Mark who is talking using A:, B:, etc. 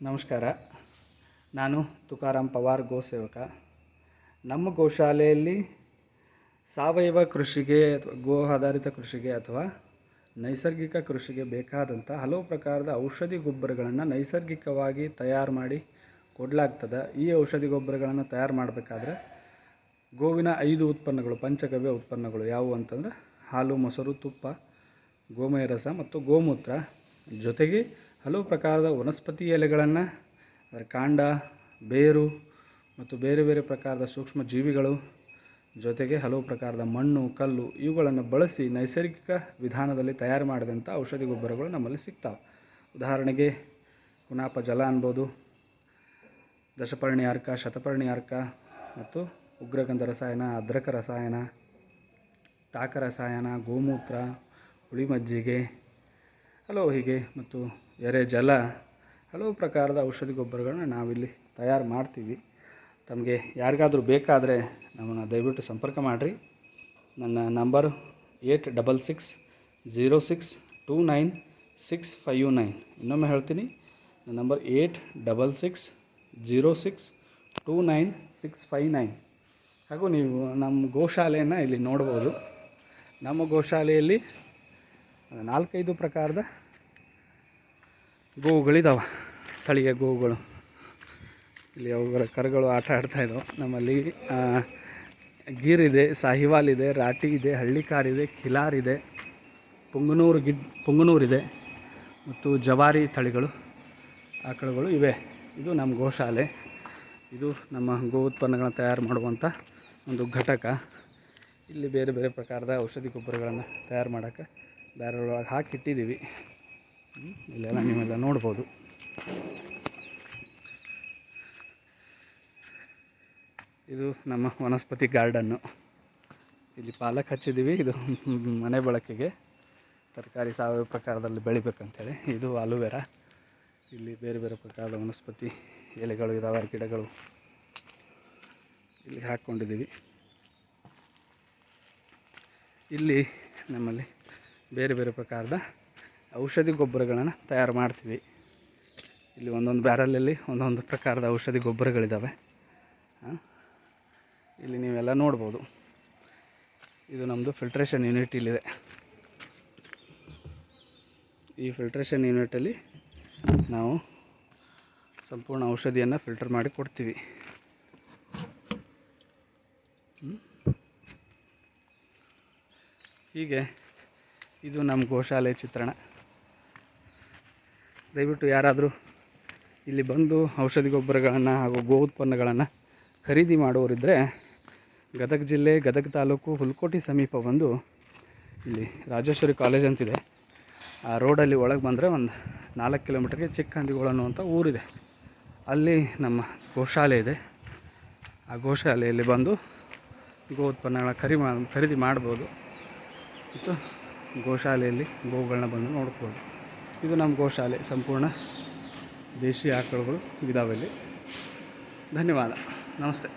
A: ನಮಸ್ಕಾರ. ನಾನು ತುಕಾರಾಮ್ ಪವಾರ್ ಗೋಸೇವಕ. ನಮ್ಮ ಗೋಶಾಲೆಯಲ್ಲಿ ಸಾವಯವ ಕೃಷಿಗೆ ಅಥವಾ ಗೋ ಆಧಾರಿತ ಕೃಷಿಗೆ ಅಥವಾ ನೈಸರ್ಗಿಕ ಕೃಷಿಗೆ ಬೇಕಾದಂಥ ಹಲವು ಪ್ರಕಾರದ ಔಷಧಿ ಗೊಬ್ಬರಗಳನ್ನು ನೈಸರ್ಗಿಕವಾಗಿ ತಯಾರು ಮಾಡಿ ಕೊಡಲಾಗ್ತದೆ. ಈ ಔಷಧಿ ಗೊಬ್ಬರಗಳನ್ನು ತಯಾರು ಮಾಡಬೇಕಾದ್ರೆ ಗೋವಿನ 5 ಉತ್ಪನ್ನಗಳು, ಪಂಚಗವ್ಯ ಉತ್ಪನ್ನಗಳು ಯಾವುವು ಅಂತಂದರೆ ಹಾಲು, ಮೊಸರು, ತುಪ್ಪ, ಗೋಮಯ ರಸ ಮತ್ತು ಗೋಮೂತ್ರ, ಜೊತೆಗೆ ಹಲವು ಪ್ರಕಾರದ ವನಸ್ಪತಿ ಎಲೆಗಳನ್ನು, ಅದರ ಕಾಂಡ, ಬೇರು ಮತ್ತು ಬೇರೆ ಬೇರೆ ಪ್ರಕಾರದ ಸೂಕ್ಷ್ಮ ಜೀವಿಗಳು, ಜೊತೆಗೆ ಹಲವು ಪ್ರಕಾರದ ಮಣ್ಣು, ಕಲ್ಲು ಇವುಗಳನ್ನು ಬಳಸಿ ನೈಸರ್ಗಿಕ ವಿಧಾನದಲ್ಲಿ ತಯಾರು ಮಾಡಿದಂಥ ಔಷಧಿ ಗೊಬ್ಬರಗಳು ನಮ್ಮಲ್ಲಿ ಸಿಗ್ತಾವೆ. ಉದಾಹರಣೆಗೆ ಕುನಾಪ ಜಲ ಅನ್ಬೋದು, ದಶಪರ್ಣಿ ಅರ್ಕ, ಶತಪರ್ಣಿ ಅರ್ಕ ಮತ್ತು ಉಗ್ರಗಂಧ ರಸಾಯನ, ಅದ್ರಕ ರಸಾಯನ, ತಾಕ ರಸಾಯನ, ಗೋಮೂತ್ರ, ಹುಳಿ ಮಜ್ಜಿಗೆ, ಹಲವು ಹೀಗೆ ಮತ್ತು ಎರೆ ಜಲ, ಹಲವು ಪ್ರಕಾರದ ಔಷಧಿ ಗೊಬ್ಬರಗಳನ್ನ ನಾವಿಲ್ಲಿ ತಯಾರು ಮಾಡ್ತೀವಿ. ತಮಗೆ ಯಾರಿಗಾದರೂ ಬೇಕಾದರೆ ನಮ್ಮನ್ನು ದಯವಿಟ್ಟು ಸಂಪರ್ಕ ಮಾಡಿರಿ. ನನ್ನ ನಂಬರ್ 8660629659. ಇನ್ನೊಮ್ಮೆ ಹೇಳ್ತೀನಿ, ನನ್ನ ನಂಬರ್ 8660629659. ಹಾಗೂ ನೀವು ನಮ್ಮ ಗೋಶಾಲೆಯನ್ನು ಇಲ್ಲಿ ನೋಡ್ಬೋದು. ನಮ್ಮ ಗೋಶಾಲೆಯಲ್ಲಿ 4-5 ಪ್ರಕಾರದ ಗೋವುಗಳಿದ್ದಾವೆ, ತಳಿಯ ಗೋವುಗಳು. ಇಲ್ಲಿ ಅವುಗಳ ಕರುಗಳು ಆಟ ಆಡ್ತಾಯಿದ್ದಾವೆ. ನಮ್ಮಲ್ಲಿ ಗೀರ್ ಇದೆ, ಸಾಹಿವಾಲ್ ಇದೆ, ರಾಟಿ ಇದೆ, ಹಳ್ಳಿಕಾರ್ ಇದೆ, ಖಿಲಾರ್ ಇದೆ, ಪುಂಗನೂರಿದೆ ಮತ್ತು ಜವಾರಿ ತಳಿಗಳು ಆಕಳುಗಳು ಇವೆ. ಇದು ನಮ್ಮ ಗೋಶಾಲೆ. ಇದು ನಮ್ಮ ಗೋ ಉತ್ಪನ್ನಗಳನ್ನು ತಯಾರು ಮಾಡುವಂಥ ಒಂದು ಘಟಕ. ಇಲ್ಲಿ ಬೇರೆ ಬೇರೆ ಪ್ರಕಾರದ ಔಷಧಿ ಗೊಬ್ಬರಗಳನ್ನು ತಯಾರು ಮಾಡೋಕ್ಕೆ ಬ್ಯಾರೆಲ್ ಒಳಗೆ ಹಾಕಿಟ್ಟಿದ್ದೀವಿ. ಇಲ್ಲೆಲ್ಲ ನೀವೆಲ್ಲ ನೋಡ್ಬೋದು. ಇದು ನಮ್ಮ ವನಸ್ಪತಿ ಗಾರ್ಡನ್ನು. ಇಲ್ಲಿ ಪಾಲಕ್ ಹಚ್ಚಿದ್ದೀವಿ. ಇದು ಮನೆ ಬಳಕೆಗೆ ತರಕಾರಿ ಸಾವಯವ ಪ್ರಕಾರದಲ್ಲಿ ಬೆಳಿಬೇಕಂತೇಳಿ. ಇದು ಅಲೋವೆರಾ. ಇಲ್ಲಿ ಬೇರೆ ಬೇರೆ ಪ್ರಕಾರದ ವನಸ್ಪತಿ ಎಲೆಗಳು ಇದ್ದಾವೆ, ಗಿಡಗಳು ಇಲ್ಲಿ ಹಾಕ್ಕೊಂಡಿದ್ದೀವಿ. ಇಲ್ಲಿ ನಮ್ಮಲ್ಲಿ ಬೇರೆ ಬೇರೆ ಪ್ರಕಾರದ ಔಷಧಿ ಗೊಬ್ಬರಗಳನ್ನು ತಯಾರು ಮಾಡ್ತೀವಿ. ಇಲ್ಲಿ ಒಂದೊಂದು ಬ್ಯಾರಲಲ್ಲಿ ಒಂದೊಂದು ಪ್ರಕಾರದ ಔಷಧಿ ಗೊಬ್ಬರಗಳಿದ್ದಾವೆ. ಇಲ್ಲಿ ನೀವೆಲ್ಲ ನೋಡ್ಬೋದು. ಇದು ನಮ್ಮದು ಫಿಲ್ಟ್ರೇಷನ್ ಯೂನಿಟ್ ಇಲ್ಲಿದೆ. ಈ ಫಿಲ್ಟ್ರೇಷನ್ ಯೂನಿಟಲ್ಲಿ ನಾವು ಸಂಪೂರ್ಣ ಔಷಧಿಯನ್ನು ಫಿಲ್ಟರ್ ಮಾಡಿ ಕೊಡ್ತೀವಿ. ಹೀಗೆ ಇದು ನಮ್ಮ ಗೋಶಾಲೆ ಚಿತ್ರಣ. ದಯವಿಟ್ಟು ಯಾರಾದರೂ ಇಲ್ಲಿ ಬಂದು ಔಷಧಿ ಗೊಬ್ಬರಗಳನ್ನು ಹಾಗೂ ಗೋ ಉತ್ಪನ್ನಗಳನ್ನು ಖರೀದಿ ಮಾಡೋರಿದ್ದರೆ ಗದಗ ಜಿಲ್ಲೆ, ಗದಗ ತಾಲೂಕು, ಹುಲ್ಕೋಟಿ ಸಮೀಪ ಬಂದು ಇಲ್ಲಿ ರಾಜೇಶ್ವರಿ ಕಾಲೇಜ್ ಅಂತಿದೆ. ಆ ರೋಡಲ್ಲಿ ಒಳಗೆ ಬಂದರೆ ಒಂದು 4 ಕಿಲೋಮೀಟರ್ಗೆ ಚಿಕ್ಕಹಂದಿಗೋಳ ಅನ್ನುವಂಥ ಊರಿದೆ. ಅಲ್ಲಿ ನಮ್ಮ ಗೋಶಾಲೆ ಇದೆ. ಆ ಗೋಶಾಲೆಯಲ್ಲಿ ಬಂದು ಗೋ ಉತ್ಪನ್ನಗಳ ಖರೀದಿ ಮಾಡ್ಬೋದು ಮತ್ತು ಗೋಶಾಲೆಯಲ್ಲಿ ಗೋವುಗಳನ್ನ ಬಂದು ನೋಡ್ಬೋದು. ಇದು ನಮ್ಮ ಗೋಶಾಲೆ. ಸಂಪೂರ್ಣ ದೇಶೀಯ ಆಕಳುಗಳು ಇದಾವೆ ಇಲ್ಲಿ. ಧನ್ಯವಾದ. ನಮಸ್ತೆ.